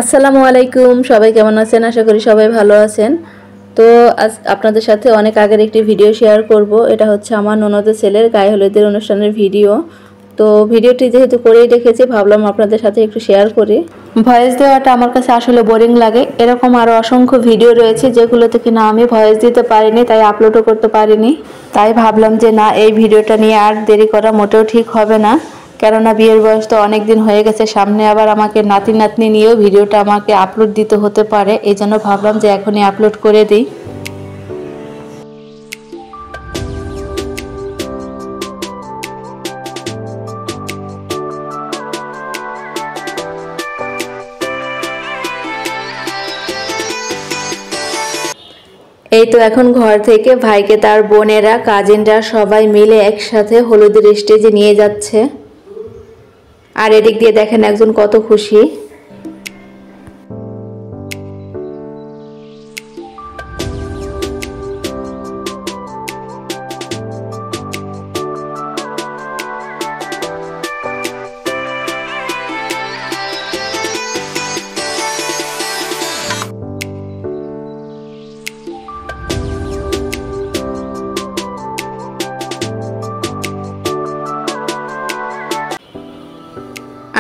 আসসালামু আলাইকুম, সবাই কেমন আছেন? আশা করি সবাই ভালো আছেন। তো আজ আপনাদের সাথে অনেক আগের একটি ভিডিও শেয়ার করব। এটা হচ্ছে আমার ননদের ছেলের গায়ে হলুদের অনুষ্ঠানের ভিডিও। তো ভিডিওটি যেহেতু করেই রেখেছি, ভাবলাম আপনাদের সাথে একটু শেয়ার করি। ভয়েস দেওয়াটা আমার কাছে আসলে বোরিং লাগে। এরকম আরও অসংখ্য ভিডিও রয়েছে যেগুলোতে কিনা আমি ভয়েস দিতে পারিনি, তাই আপলোডও করতে পারিনি। তাই ভাবলাম যে না, এই ভিডিওটা নিয়ে আর দেরি করা মোটেও ঠিক হবে না, কেননা বিয়ের বয়স তো অনেক দিন হয়ে গেছে, সামনে আবার আমাকে নাতি নাতনি নিয়েও ভিডিওটা আমাকে আপলোড দিতে হতে পারে। এই জন্য ভাবলাম যে এখনই আপলোড করে দিই। এই তো এখন ঘর থেকে ভাইকে তার বোনেরা, কাজিনরা সবাই মিলে একসাথে হলুদের স্টেজে নিয়ে যাচ্ছে। আর এদিক দিয়ে দেখেন একজন কত খুশি।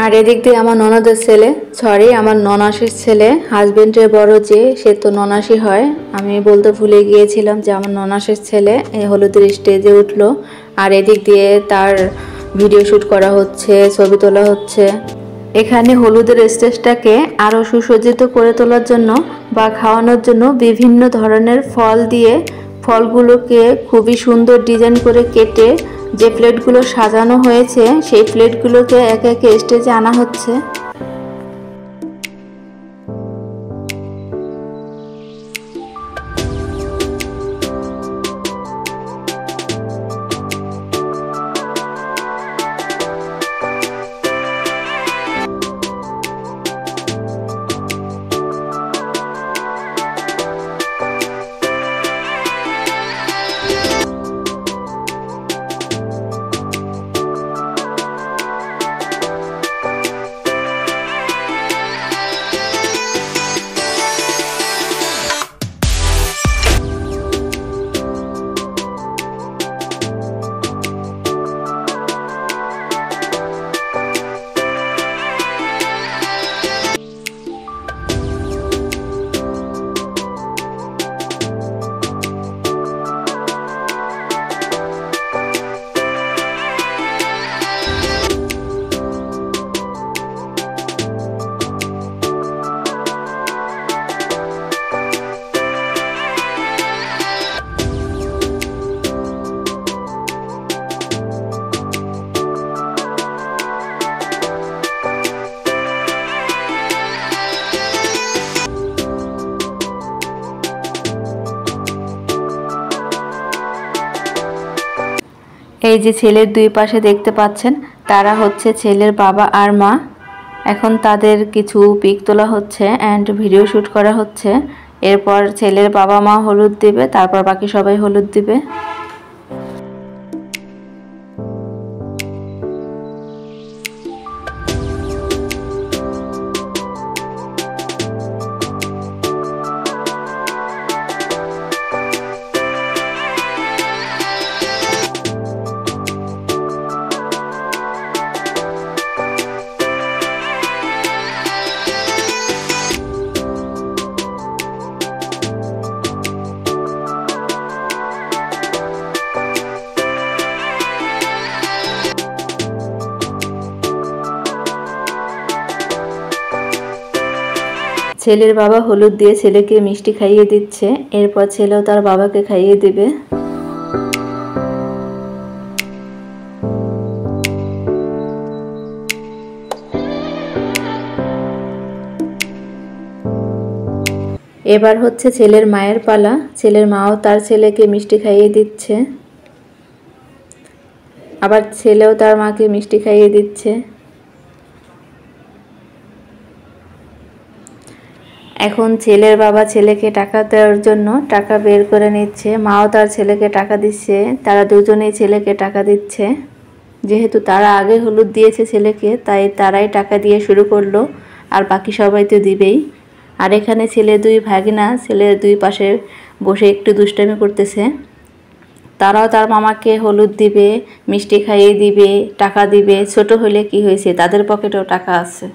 আর এদিক দিয়ে আমার ননদের ছেলে, আমার ননাসির ছেলে, হাজবেন্ডের বড় যে, সে তো ননাসি হয়। আমি বলতে ভুলে গিয়েছিলাম যে আমার ননাসির ছেলে এই হলুদের স্টেজে উঠলো। আর এদিক দিয়ে তার ভিডিও শ্যুট করা হচ্ছে, ছবি তোলা হচ্ছে। এখানে হলুদের স্টেজটাকে আরও সুসজ্জিত করে তোলার জন্য বা খাওয়ানোর জন্য বিভিন্ন ধরনের ফল দিয়ে, ফলগুলোকে খুবই সুন্দর ডিজাইন করে কেটে যে প্লেটগুলো সাজানো হয়েছে, সেই প্লেটগুলোকে একে একে স্টেজে আনা হচ্ছে। এই যে ছেলের দুই পাশে দেখতে পাচ্ছেন, তারা হচ্ছে ছেলের বাবা আর মা। এখন তাদের কিছু পিক তোলা হচ্ছে অ্যান্ড ভিডিও শ্যুট করা হচ্ছে। এরপর ছেলের বাবা মা হলুদ দিবে, তারপর বাকি সবাই হলুদ দিবে। ছেলের বাবা হলুদ দিয়ে ছেলেকে মিষ্টি খাইয়ে দিচ্ছে, এরপর ছেলেও তার বাবাকে খাইয়ে দিবে। এবার হচ্ছে ছেলের মায়ের পালা। ছেলের মাও তার ছেলেকে মিষ্টি খাইয়ে দিচ্ছে, আবার ছেলেও তার মাকে মিষ্টি খাইয়ে দিচ্ছে। এখন ছেলের বাবা ছেলেকে টাকা দেওয়ার জন্য টাকা বের করে নিচ্ছে, মাও তার ছেলেকে টাকা দিচ্ছে, তারা দুজনেই ছেলেকে টাকা দিচ্ছে। যেহেতু তারা আগে হলুদ দিয়েছে ছেলেকে, তাই তারাই টাকা দিয়ে শুরু করলো। আর বাকি সবাই তো দিবেই। আর এখানে ছেলের দুই ভাগিনা ছেলের দুই পাশে বসে একটু দুষ্টামি করতেছে। তারাও তার মামাকে হলুদ দিবে, মিষ্টি খাইয়ে দিবে, টাকা দিবে। ছোট হলে কি হয়েছে, তাদের পকেটেও টাকা আছে।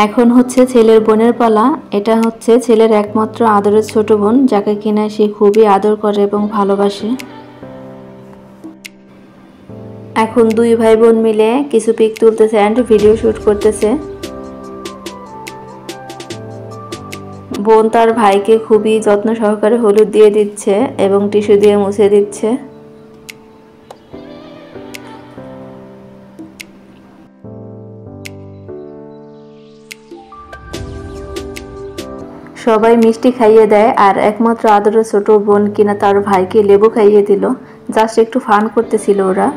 এখন হচ্ছে ছেলের বোনের পালা। এটা হচ্ছে ছেলের একমাত্র আদরের ছোট বোন, যাকে কিনা সে খুবই আদর করে এবং ভালোবাসে। এখন দুই ভাই বোন মিলে কিছু পিক তুলতেছে এন্ড ভিডিও শুট করতেছে। বোন তার ভাইকে খুবই যত্ন সহকারে হলুদ দিয়ে দিচ্ছে এবং টিস্যু দিয়ে মুছে দিচ্ছে। সবাই মিষ্টি খাইয়ে দেয় আর একমাত্র আদরের ছোট বোন কিনা তার ভাইকে লেবু খাইয়ে দিল। জাস্ট একটু ফান করতেছিল ওরা।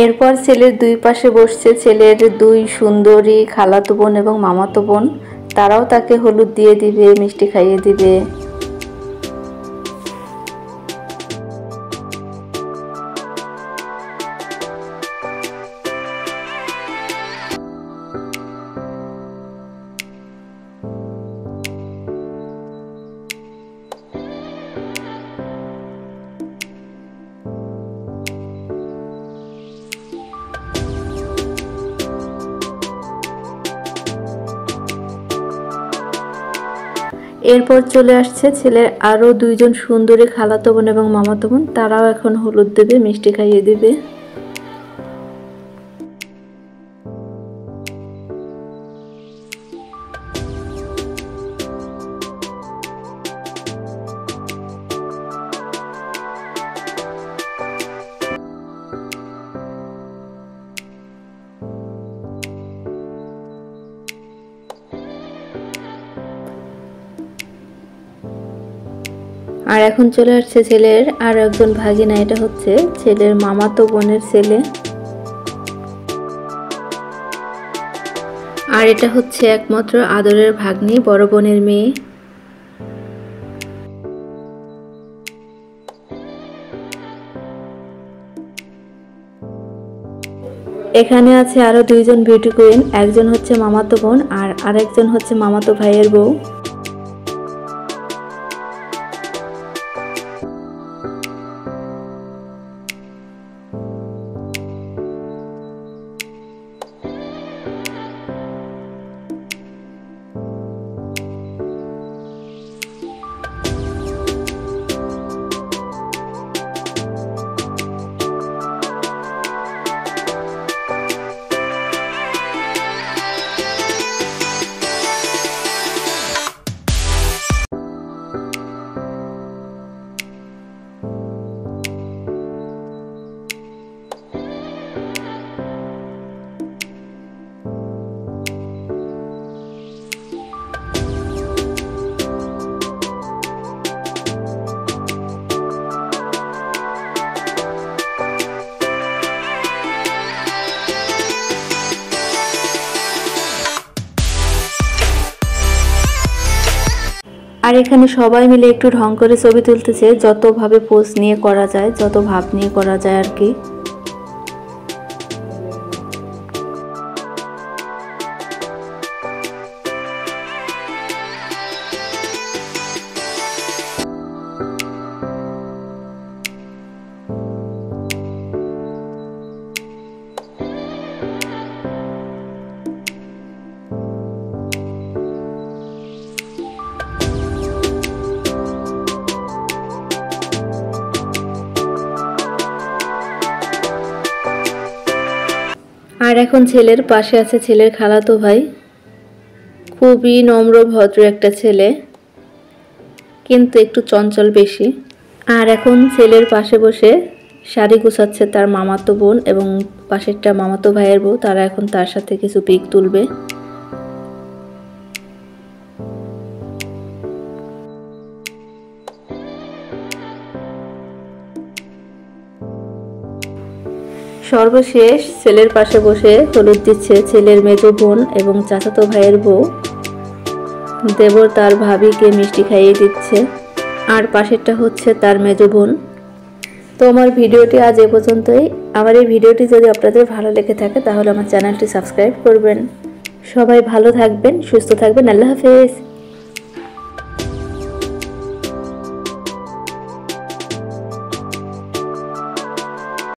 এরপর ছেলের দুই পাশে বসছে ছেলের দুই সুন্দরী খালাতো বোন এবং মামাতো বোন। তারাও তাকে হলুদ দিয়ে দিবে, মিষ্টি খাইয়ে দিবে। এরপর চলে আসছে ছেলের আরো দুইজন সুন্দরী খালাতো বোন এবং মামাতো বোন। তারাও এখন হলুদ দেবে, মিষ্টি খাইয়ে দিবে। আর এখন চলে আসছে ছেলের আর একজন ভাগিনা। এটা হচ্ছে ছেলের মামাতো বোনের ছেলে। আর এটা হচ্ছে একমাত্র আদরের ভাগ্নি, বড় বোনের মেয়ে। এখানে আছে আরো দুইজন বিউটি কুইন। একজন হচ্ছে মামাতো বোন আর আরেকজন হচ্ছে মামাতো ভাইয়ের বউ। আর এখানে সবাই মিলে একটু ঢং করে ছবি তুলতেছে, যত ভাবে পোজ নিয়ে করা যায়, যত ভাব নিয়ে করা যায় আর কি। এখন ছেলের পাশে আছে ছেলের খালাতো ভাই, খুবই নম্র ভদ্র একটা ছেলে, কিন্তু একটু চঞ্চল বেশি। আর এখন ছেলের পাশে বসে শাড়ি গুছাচ্ছে তার মামাতো বোন এবং পাশেরটা মামাতো ভাইয়ের বউ, তারা এখন তার সাথে কিছু পিক তুলবে। সর্বশেষ ছেলের পাশে বসে হলুদ দিচ্ছে ছেলের মেজো বোন এবং চাচাতো ভাইয়ের বউ। দেবর তার ভাবিকে মিষ্টি খাইয়ে দিচ্ছে, আর পাশেরটা হচ্ছে তার মেজো বোন। তো আমার ভিডিওটি আজ এ পর্যন্তই। আমার এই ভিডিওটি যদি আপনাদের ভালো লেগে থাকে তাহলে আমার চ্যানেলটি সাবস্ক্রাইব করবেন। সবাই ভালো থাকবেন, সুস্থ থাকবেন। আল্লাহ হাফেজ।